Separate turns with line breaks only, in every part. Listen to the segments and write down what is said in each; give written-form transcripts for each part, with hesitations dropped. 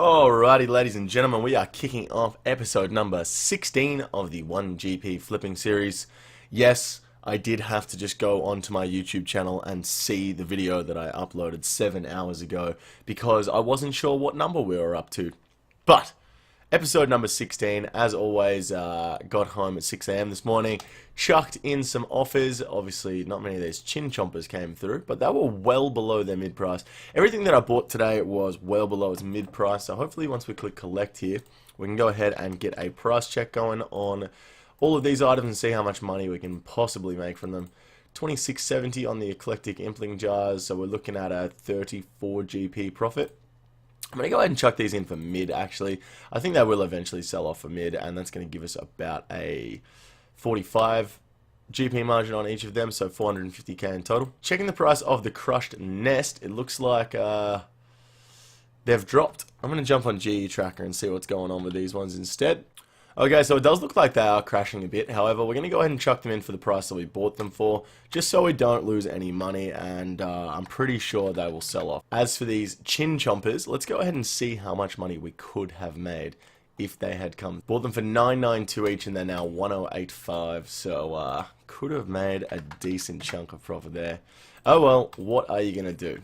Alrighty, ladies and gentlemen, we are kicking off episode number 16 of the 1GP flipping series. Yes, I did have to just go onto my YouTube channel and see the video that I uploaded 7 hours ago because I wasn't sure what number we were up to. But episode number 16, as always, got home at 6 AM this morning, chucked in some offers. Obviously, not many of these chin chompers came through, but they were well below their mid price. Everything that I bought today was well below its mid price, so hopefully once we click collect here, we can go ahead and get a price check going on all of these items and see how much money we can possibly make from them. 26.70 on the eclectic impling jars, so we're looking at a 34 GP profit. I'm going to go ahead and chuck these in for mid, actually. I think they will eventually sell off for mid, and that's going to give us about a 45 GP margin on each of them, so 450k in total. Checking the price of the crushed nest, it looks like they've dropped. I'm going to jump on GE Tracker and see what's going on with these ones instead. Okay, so it does look like they are crashing a bit. However, we're going to go ahead and chuck them in for the price that we bought them for, just so we don't lose any money, and I'm pretty sure they will sell off. As for these chin chompers, let's go ahead and see how much money we could have made if they had come. Bought them for 992 each, and they're now 1085, so could have made a decent chunk of profit there. Oh well, what are you going to do?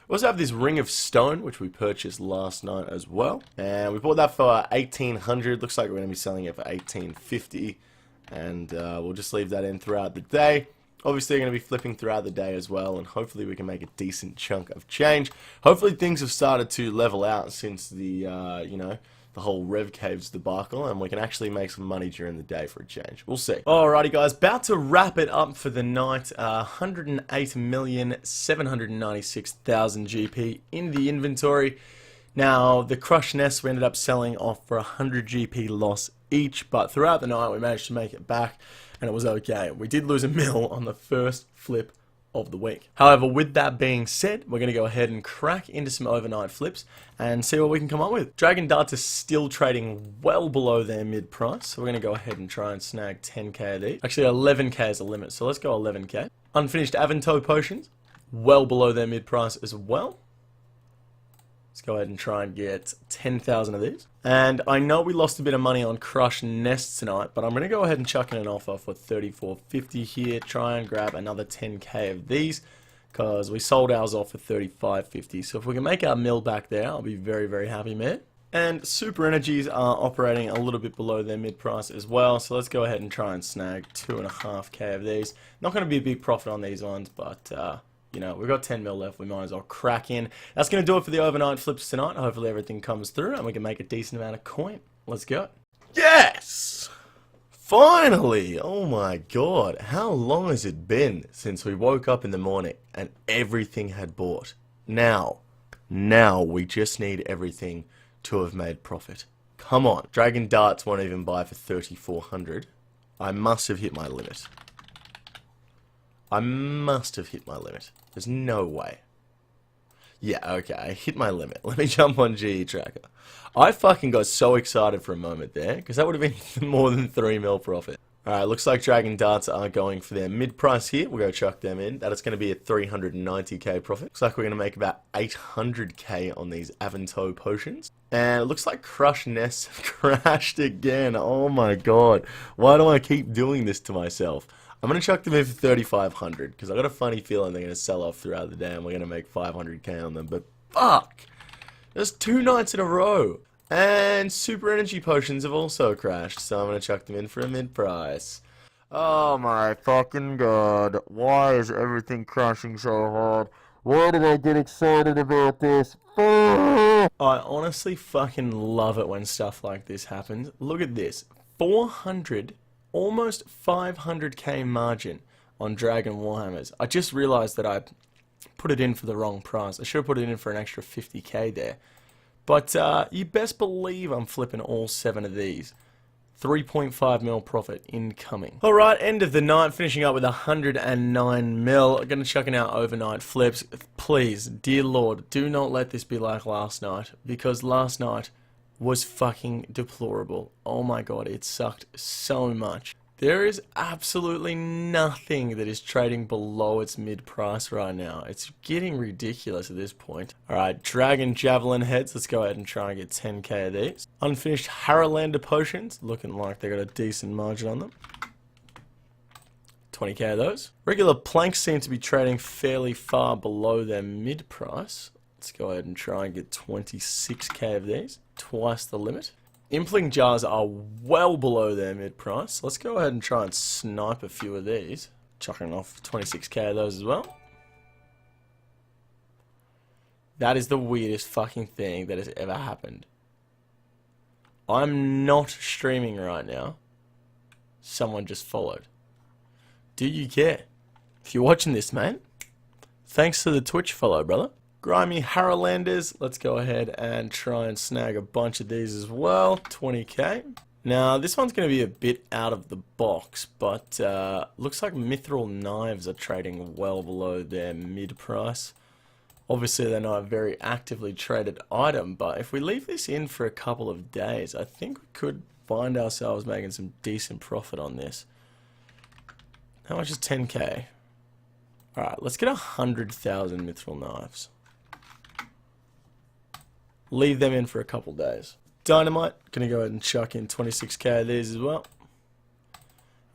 We also have this Ring of Stone, which we purchased last night as well. And we bought that for 1800. Looks like we're going to be selling it for 1850. And we'll just leave that in throughout the day. Obviously, we're going to be flipping throughout the day as well. And hopefully we can make a decent chunk of change. Hopefully things have started to level out since the, the whole Rev Caves debacle, and we can actually make some money during the day for a change. We'll see. Alrighty guys, about to wrap it up for the night. 108,796,000 GP in the inventory. Now, the crushed nests we ended up selling off for 100 GP loss each, but throughout the night we managed to make it back, and it was okay. We did lose a mil on the first flip of the week. However, with that being said, we're going to go ahead and crack into some overnight flips and see what we can come up with. Dragon Darts are still trading well below their mid price, so we're going to go ahead and try and snag 10k of these. Actually, 11k is a limit, so let's go 11k. Unfinished Avantoe potions, well below their mid price as well. Let's go ahead and try and get 10,000 of these. And I know we lost a bit of money on crushed nests tonight, but I'm going to go ahead and chuck in an offer for 34.50 here. Try and grab another 10k of these, because we sold ours off for 35.50. So if we can make our mill back there, I'll be very, very happy, man. And Super Energies are operating a little bit below their mid price as well. So let's go ahead and try and snag 2.5k of these. Not going to be a big profit on these ones, but you know, we've got 10 mil left, we might as well crack in. That's going to do it for the overnight flips tonight. Hopefully everything comes through and we can make a decent amount of coin. Let's go. Yes! Finally! Oh my god, how long has it been since we woke up in the morning and everything had bought? Now we just need everything to have made profit. Come on. Dragon Darts won't even buy for 3,400. I must have hit my limit. I must have hit my limit. There's no way. Yeah, okay, I hit my limit. Let me jump on GE Tracker. I fucking got so excited for a moment there, because that would have been more than 3 mil profit. Alright, looks like Dragon Darts are going for their mid price here. We'll go chuck them in. That is going to be a 390k profit. Looks like we're going to make about 800k on these Avantoe potions. And it looks like crushed nests have crashed again. Oh my god. Why do I keep doing this to myself? I'm going to chuck them in for 3,500, because I got a funny feeling they're going to sell off throughout the day and we're going to make 500k on them, but fuck! There's 2 nights in a row! And Super Energy Potions have also crashed, so I'm going to chuck them in for a mid-price. Oh my fucking god, why is everything crashing so hard? Why did I get excited about this? I honestly fucking love it when stuff like this happens. Look at this, 400... almost 500k margin on Dragon Warhammers. I just realized that I put it in for the wrong price. I should have put it in for an extra 50k there. But you best believe I'm flipping all 7 of these. 3.5 mil profit incoming. Alright, end of the night, finishing up with 109 mil. I'm going to chuck in our overnight flips. Please, dear Lord, do not let this be like last night, because last night was fucking deplorable. Oh my god, it sucked so much. There is absolutely nothing that is trading below its mid price right now. It's getting ridiculous at this point. Alright, Dragon Javelin heads. Let's go ahead and try and get 10k of these. Unfinished Haralander potions. Looking like they got a decent margin on them. 20k of those. Regular planks seem to be trading fairly far below their mid price. Let's go ahead and try and get 26k of these. Twice the limit. Impling jars are well below their mid price. Let's go ahead and try and snipe a few of these. Chucking off 26k of those as well. That is the weirdest fucking thing that has ever happened. I'm not streaming right now. Someone just followed. Do you care? If you're watching this, man, thanks to the Twitch follow, brother. Grimy Haralanders, let's go ahead and try and snag a bunch of these as well. 20k. Now, this one's going to be a bit out of the box, but looks like Mithril Knives are trading well below their mid price. Obviously, they're not a very actively traded item, but if we leave this in for a couple of days, I think we could find ourselves making some decent profit on this. How much is 10k? Alright, let's get 100,000 Mithril Knives. Leave them in for a couple days. Dynamite, gonna go ahead and chuck in 26k of these as well.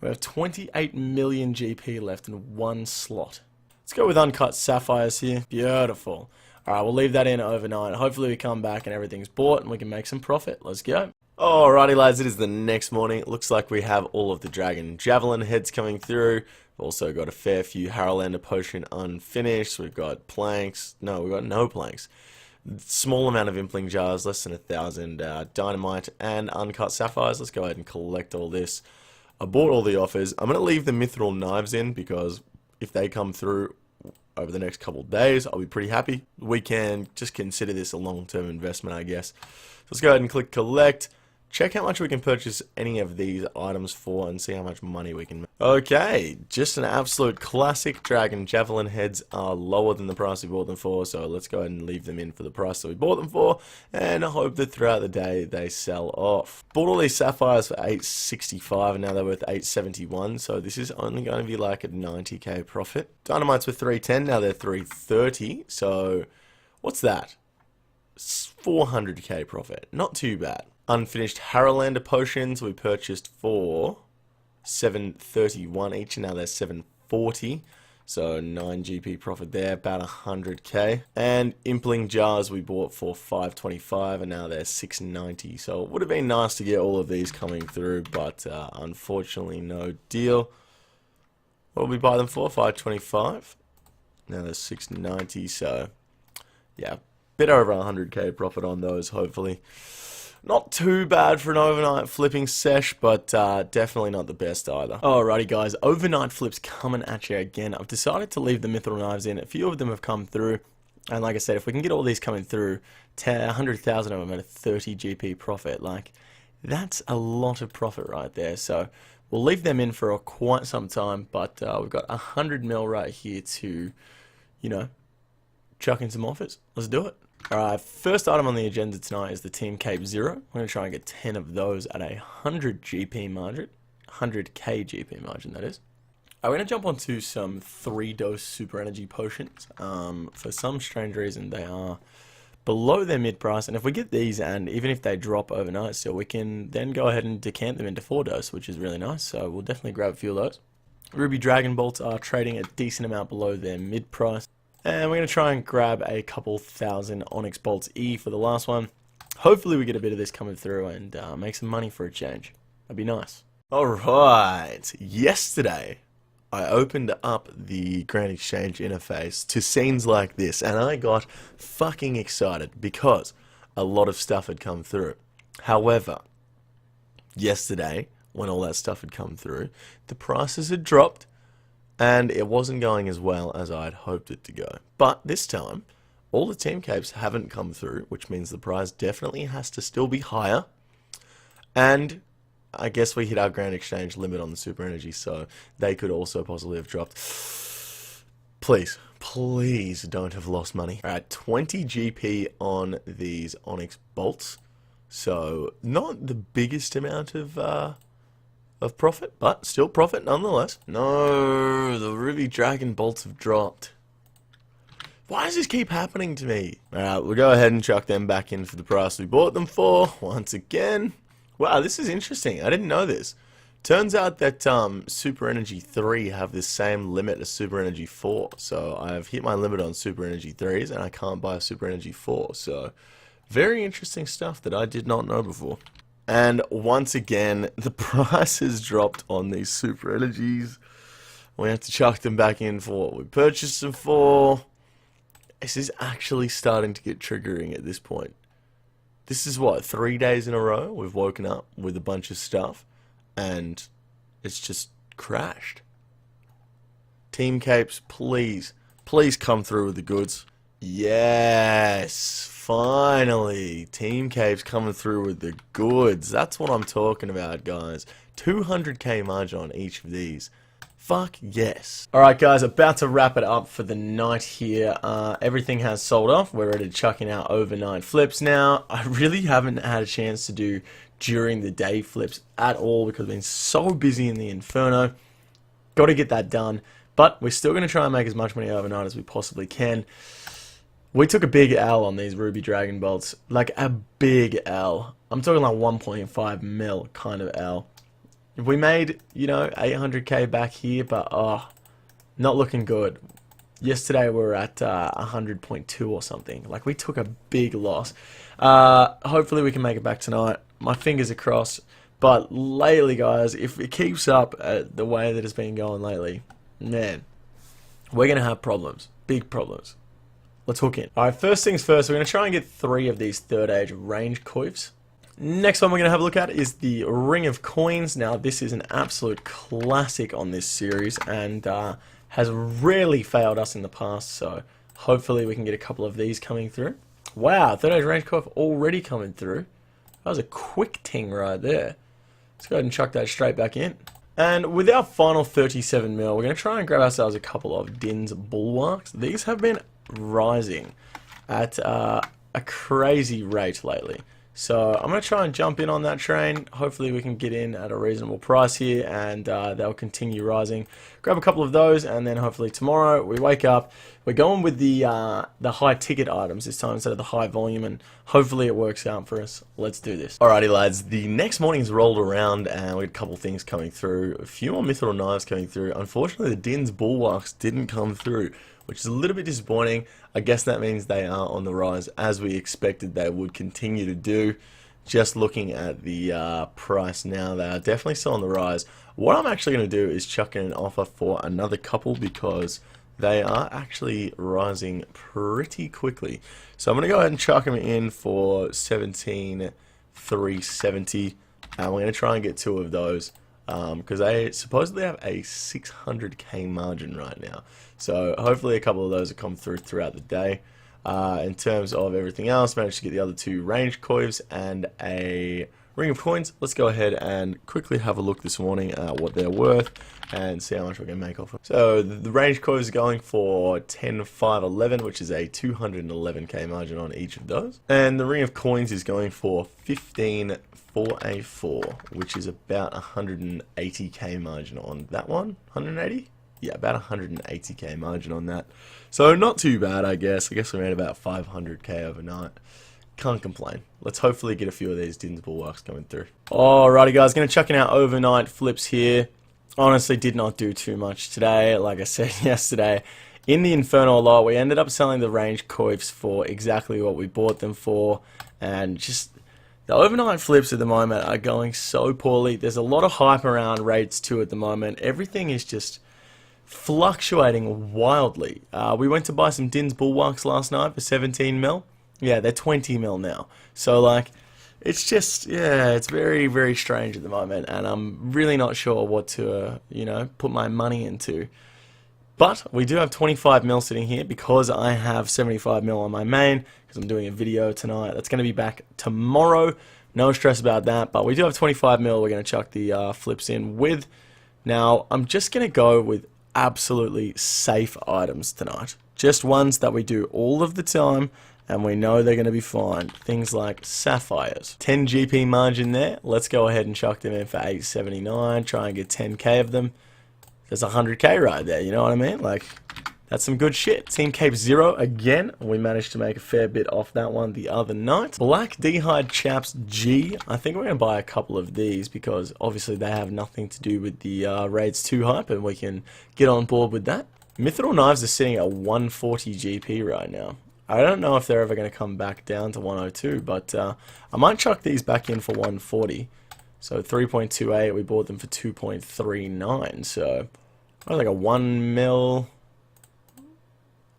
We have 28 million GP left in one slot. Let's go with Uncut Sapphires here. Beautiful. Alright, we'll leave that in overnight. Hopefully we come back and everything's bought and we can make some profit. Let's go. Alrighty lads, it is the next morning. It looks like we have all of the Dragon Javelin heads coming through. We've also got a fair few Haralander potion unfinished. We've got planks. No, we've got no planks. Small amount of impling jars, less than 1,000 dynamite and uncut sapphires. Let's go ahead and collect all this. I bought all the offers. I'm going to leave the mithril knives in because if they come through over the next couple of days, I'll be pretty happy. We can just consider this a long-term investment, I guess. So let's go ahead and click collect. Check how much we can purchase any of these items for and see how much money we can make. Okay, just an absolute classic. Dragon Javelin heads are lower than the price we bought them for, so let's go ahead and leave them in for the price that we bought them for, and I hope that throughout the day they sell off. Bought all these sapphires for 865 and now they're worth 871, so this is only going to be like a 90k profit. Dynamites were 310, now they're 330, so what's that? 400k profit, not too bad. Unfinished Haralander potions we purchased for 731 each, and now they're 740, so 9 GP profit there, about 100k. And impling jars we bought for 525 and now they're 690, so it would have been nice to get all of these coming through, but unfortunately no deal. What did we buy them for? 525, now they're 690, so yeah, bit over 100k profit on those, hopefully. Not too bad for an overnight flipping sesh, but definitely not the best either. Alrighty guys, overnight flips coming at you again. I've decided to leave the mithril knives in. A few of them have come through, and like I said, if we can get all these coming through, 100,000 of them at a 30 GP profit, like, that's a lot of profit right there. So we'll leave them in for quite some time, but we've got 100 mil right here to, you know, chuck in some offers. Let's do it. Alright, first item on the agenda tonight is the Team Cape Zero. I'm going to try and get 10 of those at a 100 GP margin. 100k GP margin, that is. I'm going to jump onto some 3-dose super energy potions. For some strange reason, they are below their mid price. And if we get these, and even if they drop overnight still, we can then go ahead and decant them into 4-dose, which is really nice. So we'll definitely grab a few of those. Ruby Dragon Bolts are trading a decent amount below their mid price. And we're going to try and grab a couple thousand Onyx Bolts E for the last one. Hopefully we get a bit of this coming through and make some money for a change. That'd be nice. Alright, yesterday I opened up the Grand Exchange interface to scenes like this, and I got fucking excited because a lot of stuff had come through. However, yesterday, when all that stuff had come through, the prices had dropped, and it wasn't going as well as I'd hoped it to go. But this time, all the team capes haven't come through, which means the prize definitely has to still be higher. And I guess we hit our Grand Exchange limit on the Super Energy, so they could also possibly have dropped. Please, please don't have lost money. Alright, 20 GP on these Onyx Bolts. So, not the biggest amount of of profit, but still profit nonetheless. No, the Ruby Dragon Bolts have dropped. Why does this keep happening to me? Alright, we'll go ahead and chuck them back in for the price we bought them for, once again. Wow, this is interesting. I didn't know this. Turns out that Super Energy 3 have the same limit as Super Energy 4. So I've hit my limit on Super Energy 3s and I can't buy a Super Energy 4. So very interesting stuff that I did not know before. And once again, the price has dropped on these Super Energies. We have to chuck them back in for what we purchased them for. This is actually starting to get triggering at this point. This is what, 3 days in a row we've woken up with a bunch of stuff and it's just crashed. Team Capes, please come through with the goods. Yes, finally, Team Capes coming through with the goods. That's what I'm talking about, guys. 200k margin on each of these. Fuck yes. Alright guys, about to wrap it up for the night here. Everything has sold off. We're ready to chuck in our overnight flips now. I really haven't had a chance to do during the day flips at all because I've been so busy in the Inferno. Got to get that done. But we're still going to try and make as much money overnight as we possibly can. We took a big L on these Ruby Dragon Bolts. Like a big L. I'm talking like 1.5 mil kind of L. We made, you know, 800k back here, but not looking good. Yesterday we were at 100.2 or something. Like we took a big loss. Hopefully we can make it back tonight. My fingers are crossed. But lately, guys, if it keeps up the way that it's been going lately, man, we're going to have problems. Big problems. Let's hook in. Alright, first things first, we're going to try and get 3 of these third age range coifs. Next one we're going to have a look at is the Ring of Coins. Now, this is an absolute classic on this series and has rarely failed us in the past, so hopefully we can get a couple of these coming through. Wow, third age range coif already coming through. That was a quick ting right there. Let's go ahead and chuck that straight back in. And with our final 37 mil, we're going to try and grab ourselves a couple of Din's Bulwarks. These have been rising at a crazy rate lately. So I'm going to try and jump in on that train. Hopefully we can get in at a reasonable price here and they'll continue rising. Grab a couple of those and then hopefully tomorrow we wake up. We're going with the high ticket items this time instead of the high volume and hopefully it works out for us. Let's do this. Alrighty lads, the next morning's rolled around and we had a couple of things coming through. A few more Mithril Knives coming through. Unfortunately the Din's Bulwarks didn't come through, which is a little bit disappointing. I guess that means they are on the rise as we expected they would continue to do. Just looking at the price now, they are definitely still on the rise. What I'm actually going to do is chuck in an offer for another couple because they are actually rising pretty quickly. So I'm going to go ahead and chuck them in for 17,370 and we're going to try and get 2 of those. Because they supposedly have a 600k margin right now. So hopefully a couple of those will come through throughout the day. In terms of everything else, managed to get the other 2 range coifs and a Ring of Coins. Let's go ahead and quickly have a look this morning at what they're worth and see how much we're going to make off of. So the range coifs are going for 10,511, which is a 211k margin on each of those. And the Ring of Coins is going for 15,484, which is about 180k margin on that one. 180? Yeah, about 180k margin on that. So not too bad, I guess. I guess we made about 500k overnight. Can't complain. Let's hopefully get a few of these Din's Bulwarks coming through. Alrighty guys, gonna chuck in our overnight flips here. Honestly did not do too much today. Like I said yesterday, in the Inferno a lot, we ended up selling the range coifs for exactly what we bought them for. And just the overnight flips at the moment are going so poorly. There's a lot of hype around rates too at the moment. Everything is just fluctuating wildly. We went to buy some Din's Bulwarks last night for 17 mil. Yeah, they're 20 mil now. So like, it's just, yeah, it's very, very strange at the moment, and I'm really not sure what to, you know, put my money into. But we do have 25 mil sitting here because I have 75 mil on my main, because I'm doing a video tonight. That's going to be back tomorrow. No stress about that, but we do have 25 mil we're going to chuck the flips in with. Now, I'm just going to go with absolutely safe items tonight. Just ones that we do all of the time and we know they're going to be fine. Things like sapphires. 10 GP margin there. Let's go ahead and chuck them in for 879. Try and get 10k of them. There's 100k right there, you know what I mean? Like, that's some good shit. Team Cape Zero again. We managed to make a fair bit off that one the other night. Black D'Hide Chaps G. I think we're going to buy a couple of these because obviously they have nothing to do with the Raids 2 hype, and we can get on board with that. Mithril Knives are sitting at 140 GP right now. I don't know if they're ever going to come back down to 102, but I might chuck these back in for 140. So 3.28, we bought them for 2.39, so like a 1 mil,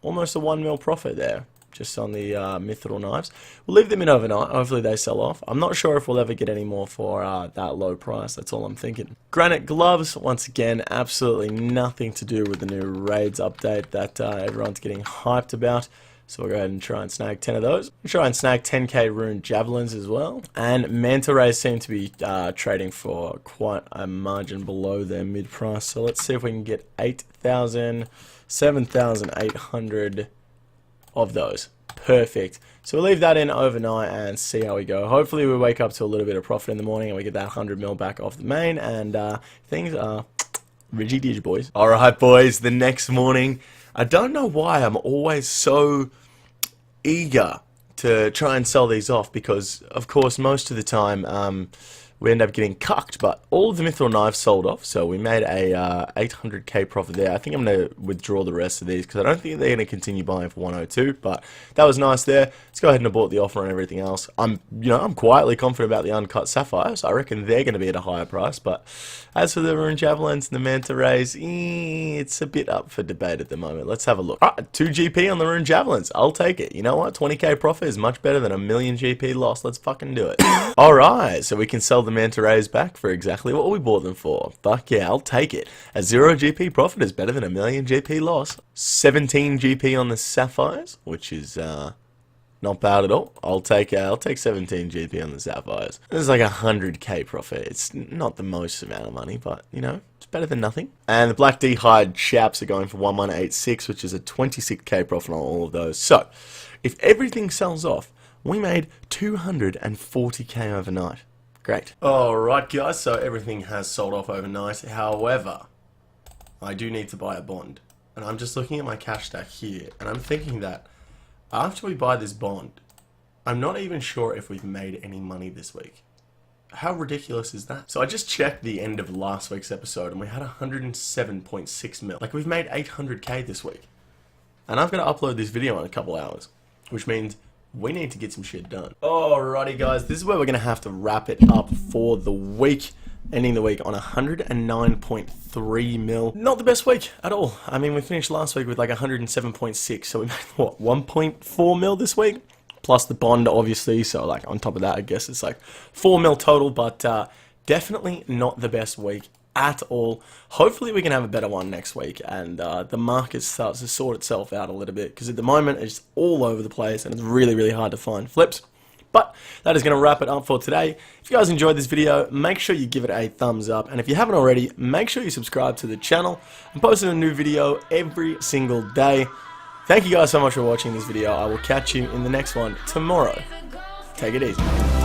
almost a 1 mil profit there, just on the Mithril Knives. We'll leave them in overnight, hopefully they sell off. I'm not sure if we'll ever get any more for that low price, that's all I'm thinking. Granite Gloves, once again, absolutely nothing to do with the new Raids update that everyone's getting hyped about. So we'll go ahead and try and snag 10 of those. We'll try and snag 10k Rune Javelins as well. And Manta Rays seem to be trading for quite a margin below their mid price. So let's see if we can get 8,000, 7,800 of those. Perfect. So we'll leave that in overnight and see how we go. Hopefully we wake up to a little bit of profit in the morning and we get that 100 mil back off the main, and things are ridgy-dig, boys. Alright, boys, the next morning. I don't know why I'm always so eager to try and sell these off, because of course most of the time we end up getting cucked, but all of the Mithril Knives sold off, so we made a 800k profit there. I think I'm going to withdraw the rest of these because I don't think they're going to continue buying for 102, but that was nice there. Let's go ahead and abort the offer and everything else. I'm quietly confident about the uncut sapphires. I reckon they're going to be at a higher price, but as for the Rune Javelins and the Manta Rays, it's a bit up for debate at the moment. Let's have a look. Alright, 2 GP on the Rune Javelins. I'll take it. You know what? 20k profit is much better than a million GP loss. Let's fucking do it. Alright, so we can sell the Manta Rays back for exactly what we bought them for. Fuck yeah, I'll take it. A 0 GP profit is better than a million GP loss. 17 GP on the sapphires, which is not bad at all. I'll take 17 GP on the sapphires. There's like 100k profit. It's not the most amount of money, but you know, it's better than nothing. And the Black D'Hide Chaps are going for 1186, which is a 26k profit on all of those. So, if everything sells off, we made 240k overnight. Great. Alright guys, so everything has sold off overnight. However, I do need to buy a bond. And I'm just looking at my cash stack here, and I'm thinking that after we buy this bond, I'm not even sure if we've made any money this week. How ridiculous is that? So I just checked the end of last week's episode, and we had 107.6 mil. Like, we've made 800k this week. And I've got to upload this video in a couple hours, which means we need to get some shit done. Alrighty guys, this is where we're going to have to wrap it up for the week. Ending the week on 109.3 mil. Not the best week at all. I mean, we finished last week with like 107.6, so we made, what, 1.4 mil this week? Plus the bond, obviously, so like on top of that, I guess it's like 4 mil total, but definitely not the best week at all. Hopefully we can have a better one next week, and the market starts to sort itself out a little bit, because at the moment it's all over the place, and it's really, really hard to find flips. But that is going to wrap it up for today. If you guys enjoyed this video, make sure you give it a thumbs up. And if you haven't already, make sure you subscribe to the channel. I'm posting a new video every single day. Thank you guys so much for watching this video. I will catch you in the next one tomorrow. Take it easy.